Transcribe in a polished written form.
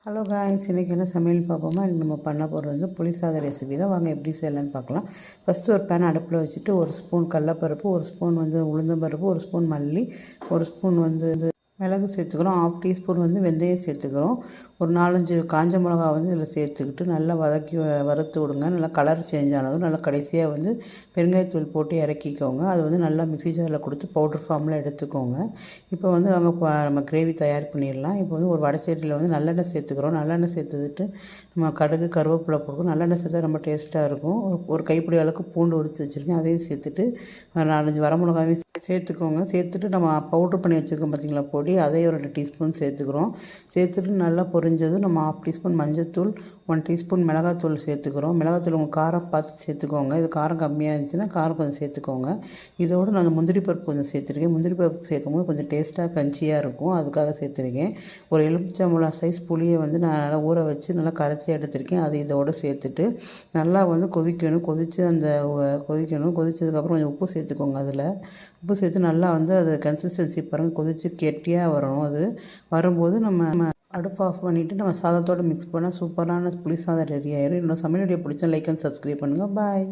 Hello guys, இன்றைக்கி என்ன சமையல் பார்ப்போமா? நம்ம பண்ண போகிறது வந்து புளி சாதம் ரெசிபி தான். வாங்க எப்படி செய்யலான்னு பார்க்கலாம். ஃபஸ்ட்டு ஒரு பேன் அடுப்பில் வச்சுட்டு ஒரு ஸ்பூன் கடலப்பருப்பு, ஒரு ஸ்பூன் வந்து உளுந்தம்பருப்பு, ஒரு ஸ்பூன் மல்லி, ஒரு ஸ்பூன் வந்து மிளகு சேர்த்துக்கிறோம். 1/2 டீஸ்பூன் வந்து வெந்தயம் சேர்த்துக்கிறோம். ஒரு 4-5 காஞ்ச மிளகா வந்து இதில் சேர்த்துக்கிட்டு நல்லா வதக்கி வறுத்து விடுங்க. நல்லா கலர் சேஞ்ச் ஆனதும் நல்லா கடைசியாக வந்து பெருங்காயத்தூள் போட்டு இறக்கிக்கோங்க. அது வந்து நல்லா மிக்ஸி ஜாரில் கொடுத்து பவுட்ரு ஃபார்மில் எடுத்துக்கோங்க. இப்போ வந்து நம்ம கிரேவி தயார் பண்ணிடலாம். இப்போ வந்து ஒரு வடச்சட்டியில் வந்து நல்லெண்ணெய் சேர்த்துக்கிறோம். நல்லெண்ணெய் சேர்த்துக்கிட்டு நம்ம கடுகு கருவேப்பிலை போடுறோம். நல்லெண்ணெய் சேர்த்தா ரொம்ப டேஸ்ட்டாக இருக்கும். ஒரு கைப்பிடி அளவுக்கு பூண்டு உரித்து வச்சுருக்கேன், அதையும் சேர்த்துட்டு 4-5 வரமிளகாவையும் சேர்த்துக்கோங்க. சேர்த்துட்டு நம்ம பவுட்ரு பண்ணி வச்சுருக்கோம் பார்த்திங்களா பொடி, அதையும் ஒரு 2 டீஸ்பூன் சேர்த்துக்கிறோம். சேர்த்துட்டு நல்லா பொரிஞ்சதும் நம்ம 1/2 டீஸ்பூன் மஞ்சள்தூள், 1 டீஸ்பூன் மிளகாத்தூள் சேர்த்துக்கிறோம். மிளகாத்தூள் உங்கள் காரம் பார்த்து சேர்த்துக்கோங்க. இது காரம் கம்மியாக இருந்துச்சுன்னா காரம் கொஞ்சம் சேர்த்துக்கோங்க. இதோடு நான் முந்திரி பருப்பு கொஞ்சம் சேர்த்துருக்கேன். முந்திரி பருப்பு சேர்க்கும்போது கொஞ்சம் டேஸ்ட்டாக கஞ்சியாக இருக்கும், அதுக்காக சேர்த்துருக்கேன். ஒரு எலுமிச்சம்பழம் சைஸ் புளியை வந்து நான் நல்லா ஊற வச்சு நல்லா கரைச்சி எடுத்திருக்கேன். அது இதோடு சேர்த்துட்டு நல்லா வந்து கொதிக்கணும். கொதித்ததுக்கப்புறம் கொஞ்சம் உப்பு சேர்த்துக்கோங்க. அதில் உப்பு சேர்த்து நல்லா வந்து அது கன்சிஸ்டன்சி பாருங்கள், கொதித்து கெட்டியாக வரணும். அது வரும்போது நம்ம அடுப்பு ஆஃப் பண்ணிவிட்டு நம்ம சாதத்தோடு மிக்ஸ் பண்ணால் சூப்பரான புளி சாதம் ரெடி ஆயிடும். என்னோட சமையல் வீடியோ பிடிச்சா லைக் அண்ட் சப்ஸ்கிரைப் பண்ணுங்கள். பாய்.